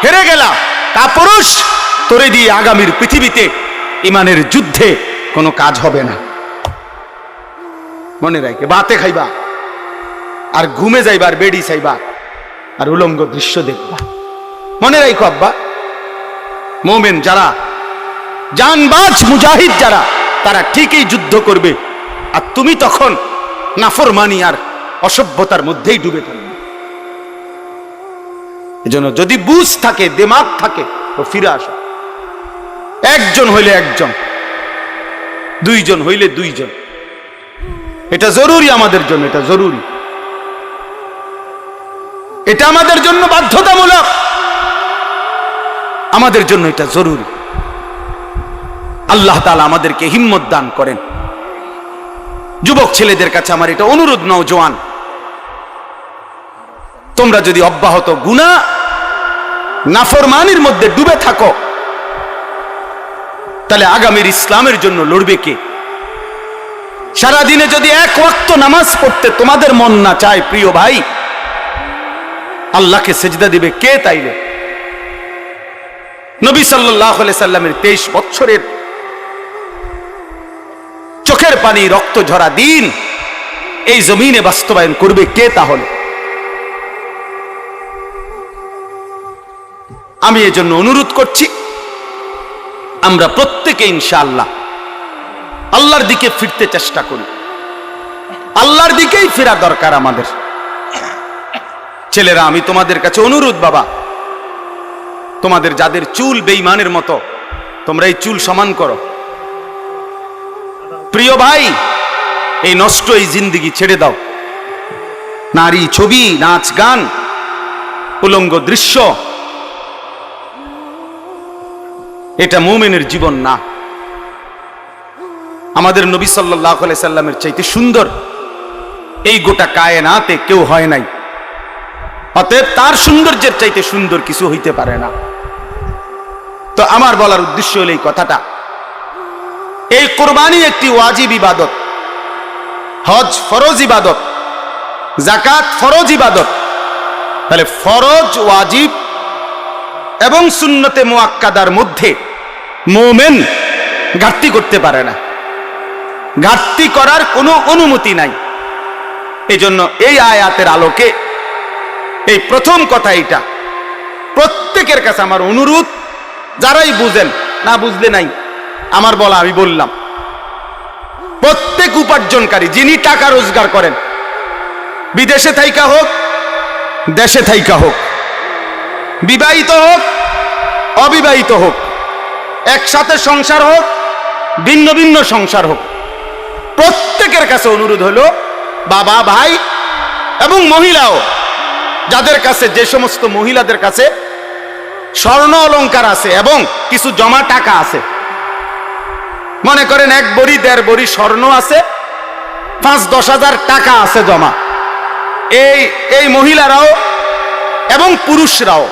হেরে গেলা কাপুরুষ, তোরে দিয়ে আগামীর পৃথিবীতে ঈমানের যুদ্ধে কোনো কাজ হবে না। মনে রাখে, বাতে খাইবা আর ঘুমে যাইবা আর বেডি চাইবা আর উলঙ্গ দৃশ্য দেখবা। মনে রাখো আব্বা, মুমিন যারা, জানবাজ মুজাহিদ যারা, তারা ঠিকই যুদ্ধ করবে, আর তুমি তখন নাফরমানি আর অসভ্যতার মধ্যেই ডুবে থাকবে। এজন্য যদি বুঝ থাকে, দিমাগ থাকে, তো ফিরে আসো। একজন হইলে একজন, দুইজন হইলে দুইজন, এটা জরুরি আমাদের জন্য, এটা জরুরি, এটা আমাদের জন্য বাধ্যতামূলক, আমাদের জন্য এটা জরুরি। আল্লাহ তাআলা আমাদেরকে হিম্মত দান করেন। যুবক ছেলেদের কাছে আমার এটা অনুরোধ, নওজোয়ান, তোমরা যদি অব্যাহত গুনাহ নাফরমানির মধ্যে ডুবে থাকো, তাহলে আগামীর ইসলামের জন্য লড়বে কে? সারাদিনে যদি এক ওয়াক্ত নামাজ পড়তে তোমাদের মন না চায়, প্রিয় ভাই, আল্লাহকে সেজদা দিবে কে? তাইলে নবী সাল্লাল্লাহু আলাইহি সাল্লামের 23 বছরের চোখের পানি, রক্ত ঝরা দিন এই জমিনে বাস্তবায়ন করবে কে? তাহলে আমি এজন্য অনুরোধ করছি, আমরা প্রত্যেকে ইনশাআল্লাহ আল্লাহর দিকে ফিরতে চেষ্টা করি। আল্লাহর দিকেই ফেরা দরকার আমাদের। ছেলেরা, আমি তোমাদের কাছে অনুরোধ, বাবা, তোমাদের যাদের চুল বেঈমানের মতো, তোমরা এই চুল সমান করো। প্রিয় ভাই, এই নষ্ট এই জিন্দেগি ছেড়ে দাও। নারী, ছবি, নাচ, গান, উলঙ্গ দৃশ্য, এটা মুমিনের জীবন না। আমাদের নবী সাল্লাল্লাহু আলাইহি সাল্লামের চাইতে সুন্দর এই গোটা কায়নাতে কেউ হয় নাই। অতএব তার সৌন্দর্যের চাইতে সুন্দর কিছু হইতে পারে না। তো আমার বলার উদ্দেশ্য হলো এই কথাটা, এই কুরবানি একটি ওয়াজিব ইবাদত, হজ ফরজ ইবাদত, যাকাত ফরজ ইবাদত। তাহলে ফরজ, ওয়াজিব এবং সুন্নতে মুআক্কাদার মধ্যে মুমিন ঘাটতি করতে পারে না, ঘাটতি করার কোনো অনুমতি নাই। এই জন্য এই আয়াতের আলোকে এই প্রথম কথা, এটা প্রত্যেকের কাছে আমার অনুরোধ, যারাই বুঝেন, না বুঝলে নাই, আমার বলা আমি বললাম, প্রত্যেক উপার্জনকারী যিনি টাকা রোজগার করেন, বিদেশে থাইকা হোক, দেশে থাইকা হোক, বিবাহিত হোক, অবিবাহিত হোক, একসাথে সংসার হোক, ভিন্ন ভিন্ন সংসার হোক, প্রত্যেকের কাছে অনুরোধ হলো বাবা, ভাই এবং মহিলাও, যাদের কাছে, যে সমস্ত মহিলাদের কাছে স্বর্ণ অলংকার আছে এবং কিছু জমা টাকা আছে, মনে করেন 1 বড়ি 1.5 বড়ি স্বর্ণ আছে, 5-10 হাজার টাকা আছে জমা, এই মহিলারাও এবং পুরুষরাও,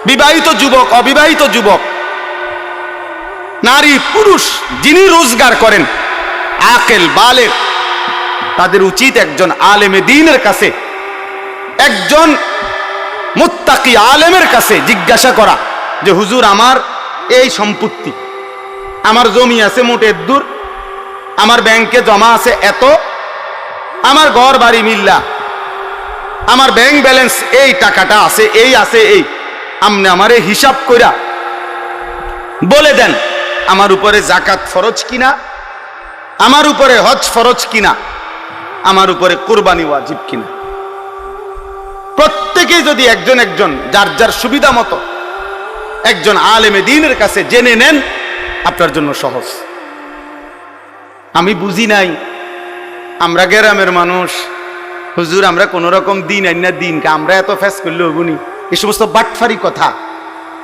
বিবাহিত যুবক, অবিবাহিত যুবক, নারী পুরুষ, যিনি রোজগার করেন, আকেল বালেগ, তাদের উচিত একজন আলেমে দ্বীনের কাছে, একজন মুত্তাকি আলেমের কাছে জিজ্ঞাসা করা যে হুজুর, আমার এই সম্পত্তি, আমার জমি আছে মোটে দূর, আমার ব্যাংকে জমা আছে এত, আমার ঘর বাড়ি মিল্লা, আমার ব্যাংক ব্যালেন্স এই টাকাটা আছে, এই আছে, এই আমনে আমারে হিসাব কইরা বলে দেন, আমার উপরে জাকাত ফরজ কিনা, আমার উপরে হজ ফরজ কিনা, আমার উপরে কুরবানি ওয়াজিব কিনা। প্রত্যেকেই যদি একজন একজন যার যার সুবিধা মতো একজন আলেমে দ্বীনের কাছে জেনে নেন, আপনার জন্য সহজ। আমি বুঝি নাই, আমরা গ্রামের মানুষ, হুজুর আমরা কোন রকম দিন আইনা দিন, আমরা এত ফেস করলে হবনি, এই সমস্ত বাটফারি কথা,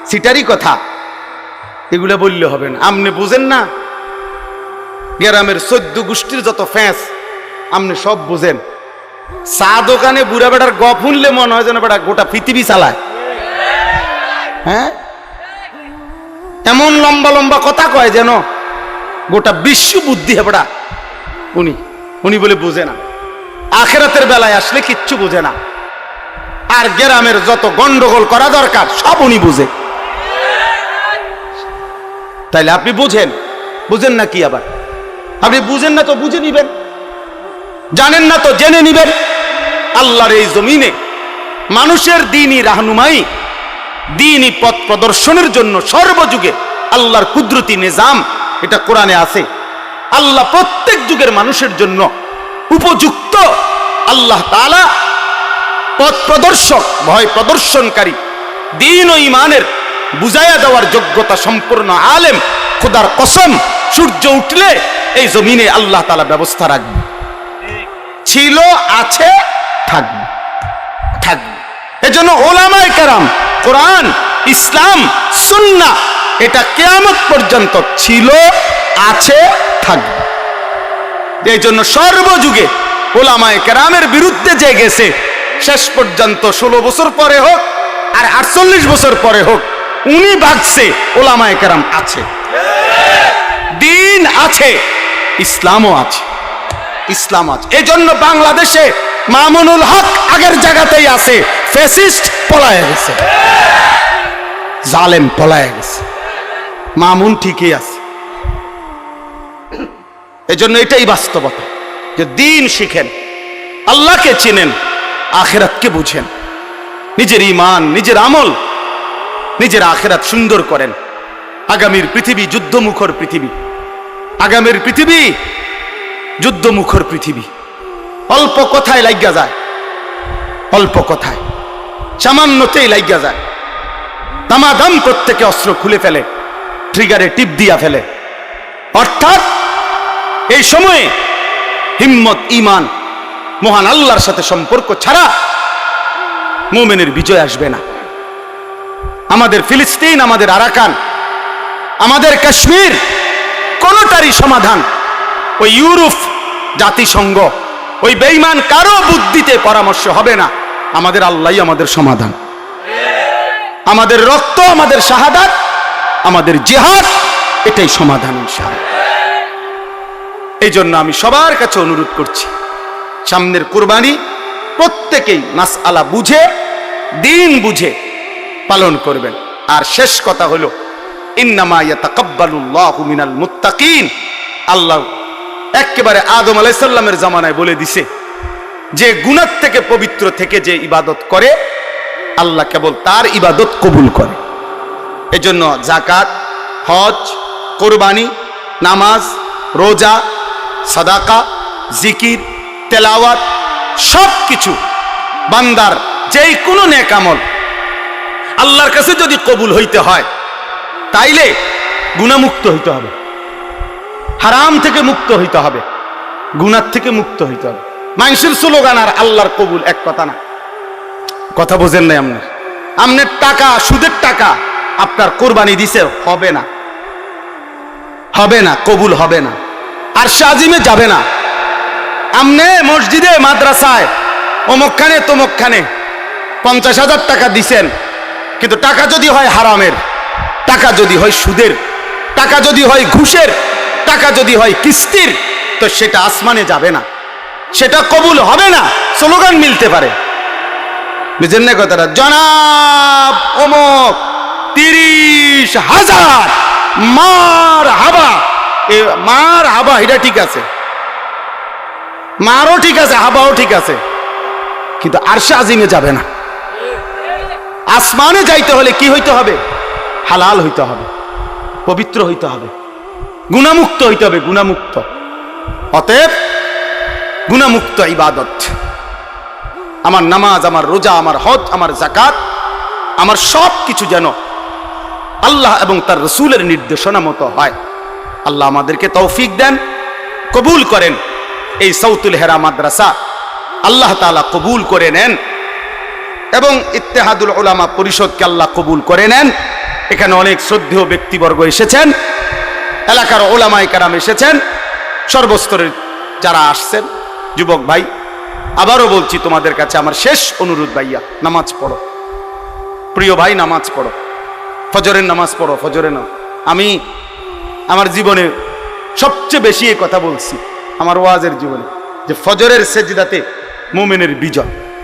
সিটারি কথা, এগুলো বললে হবে না। আপনি বুঝেন না, গ্রামের 14 গোষ্ঠীর যত ফ্যাঁস আপনি সব বুঝেন। চা দোকানে বুড়া বেটার গপ শুনলে মনে হয় যেন বেটা গোটা পৃথিবী চালায়। হ্যাঁ, এমন লম্বা লম্বা কথা কয় যেন গোটা বিশ্ব বুদ্ধি হেবড়া। উনি বলে বুঝে না, আখেরাতের বেলায় আসলে কিচ্ছু বুঝে না। আর গ্রামের যত গন্ডগোল করা দরকার সব উনি বুঝে। তাইলে আপনি বুঝেন না কি? আবার আপনি বুঝেন না তো বুঝে নিবেন, জানেন না তো জেনে নিবেন। আল্লাহর এই জমিনে মানুষের দ্বীনি রাহনুমাই, দ্বীনি পথ প্রদর্শনের জন্য সর্বযুগে আল্লাহর কুদরতি নিজাম, এটা কোরআনে আছে। আল্লাহ প্রত্যেক যুগের মানুষের জন্য উপযুক্ত আল্লাহ তাআলা পথ প্রদর্শক, ভয় প্রদর্শনকারী, দ্বীন ও ঈমানের বুঝাইয়া দেওয়ার যোগ্যতা সম্পূর্ণ আলেম। খোদার কসম, সূর্য উঠলে এই জমিনে আল্লাহ তাআলা ব্যবস্থা রাখবে। ছিল, আছে, থাকবে। এজন্য ওলামায়ে কেরাম, কোরআন, ইসলাম, সুন্নাহ, এটা কিয়ামত পর্যন্ত ছিল, আছে, থাকবে। এই জন্য সর্বযুগে ওলামায়ে কেরামের বিরুদ্ধে যে গেছে, শেষ পর্যন্ত 16 বছর পরে হোক আর 48 বছর পরে হোক, উনি ভাগছে, ওলামায়ে কেরাম আছে, দ্বীন আছে, ইসলামও আছে। এই জন্য বাংলাদেশে মামুনুল হক আগের জায়গাতেই আছে, ফ্যাসিস্ট পলায়ে গেছে, জালেম পলায়ে গেছে, মামুন ঠিকই আছে। এই জন্য এটাই বাস্তবতা যে দ্বীন শিখেন, আল্লাহকে চিনেন, আখিরাতকে বুঝেন, নিজের ঈমান, নিজের আমল, নিজের আখিরাত সুন্দর করেন। আগামীর পৃথিবী যুদ্ধমুখর পৃথিবী, আগামীর পৃথিবী যুদ্ধমুখর পৃথিবী। অল্প কথায় লাগিয়া যায়, অল্প কথায়, সামান্যতেই লাগিয়া যায়, তামাদাম প্রত্যেকে অস্ত্র খুলে ফেলে, ট্রিগারে টিপ দিয়া ফেলে। অর্থাৎ এই সময়ে হিম্মত, ঈমান, মহান আল্লাহর সাথে সম্পর্ক ছাড়া মুমিনের বিজয় আসবে না। আমাদের ফিলিস্তিন, আমাদের আরাকান, আমাদের কাশ্মীর, কোনটারই সমাধান ওই ইউরোপ, জাতিসংঘ, ওই বেঈমান কারো বুদ্ধিতে পরামর্শ হবে না। আমাদের আল্লাহই আমাদের সমাধান। আমাদের রক্ত, আমাদের শাহাদাত, আমাদের জিহাদ, এটাই সমাধান ইনশাআল্লাহ। এই জন্য আমি সবার কাছে অনুরোধ করছি, সামনের কুরবানি প্রত্যেকেই মাসআলা বুঝে, দ্বীন বুঝে পালন করবেন। আর শেষ কথা হলো, ইন্নামা ইয়াতাকাব্বালুল্লাহু মিনাল মুত্তাকিন। আল্লাহ একেবারে আদম আলাইহিস সালামের জামানায় বলে দিছে যে গুনাহ থেকে পবিত্র থেকে যে ইবাদত করে, আল্লাহ কেবল তার ইবাদত কবুল করে। এজন্য যাকাত, হজ, কুরবানি, নামাজ, রোজা, সাদাকা, জিকির, তেলাওয়াত, সবকিছু বান্দার যেই কোনো নেক আমল আল্লাহর কাছে যদি কবুল হইতে হয়, তাইলে গুনাহমুক্ত হইতে হবে, হারাম থেকে মুক্ত হইতে হবে, গুনাহ থেকে মুক্ত হইতে হবে। মানুষের স্লোগান আর আল্লাহর কবুল এক কথা না। কথা বোঝেন নাই আপনার? আপনার টাকা, সুদের টাকা আপনার কোরবানি দিছে, হবে না, হবে না, কবুল হবে না, আর শাজিমে যাবে না। আমনে মসজিদে মাদ্রাসায় অমুকখানে তমুকখানে 50,000 টাকা দিছেন, কিন্তু টাকা যদি হয় হারামের, টাকা যদি হয় সুদের, টাকা যদি হয় ঘুষের, টাকা যদি হয় কিস্তির, তো সেটা আসমানে যাবে না, সেটা কবুল হবে না। স্লোগান মিলতে পারে, বুঝেন না কথাটা? জনাব অমুক 30,000 মার হাবা, মার হাবা, এটা ঠিক আছে, মারও ঠিক আছে, হাবাও ঠিক আছে, কিন্তু আরশে আজিমে যাবে না। আসমানে যাইতে হলে কি হইতে হবে? হালাল হইতে হবে, পবিত্র হইতে হবে, গুনাহমুক্ত হইতে হবে, গুনাহমুক্ত। অতএব গুনাহমুক্ত ইবাদত, আমার নামাজ, আমার রোজা, আমার হজ, আমার যাকাত, আমার সব কিছু যেন আল্লাহ এবং তার রাসূলের নির্দেশনা মতো হয়। আল্লাহ আমাদেরকে তৌফিক দেন, কবুল করেন। এই সাউতুল হেরা মাদ্রাসা আল্লাহ তাআলা কবুল করে নেন, এবং ইত্তেহাদুল উলামা পরিষদকে আল্লাহ কবুল করে নেন। এখানে অনেক শ্রদ্ধেয় ব্যক্তিবর্গ এসেছেন, এলাকার ওলামায়ে কেরাম এসেছেন, সর্বস্তরের যারা আসছেন, যুবক ভাই, আবারও বলছি তোমাদের কাছে আমার শেষ অনুরোধ, ভাইয়া নামাজ পড়ো, প্রিয় ভাই নামাজ পড়ো, ফজরের নামাজ পড়ো, ফজরে না। আমি আমার জীবনে সবচেয়ে বেশি এই কথা বলছি আমার ওয়াজের জীবনে, যে ফজরের সেজদাতে মুমিনের বিজয়।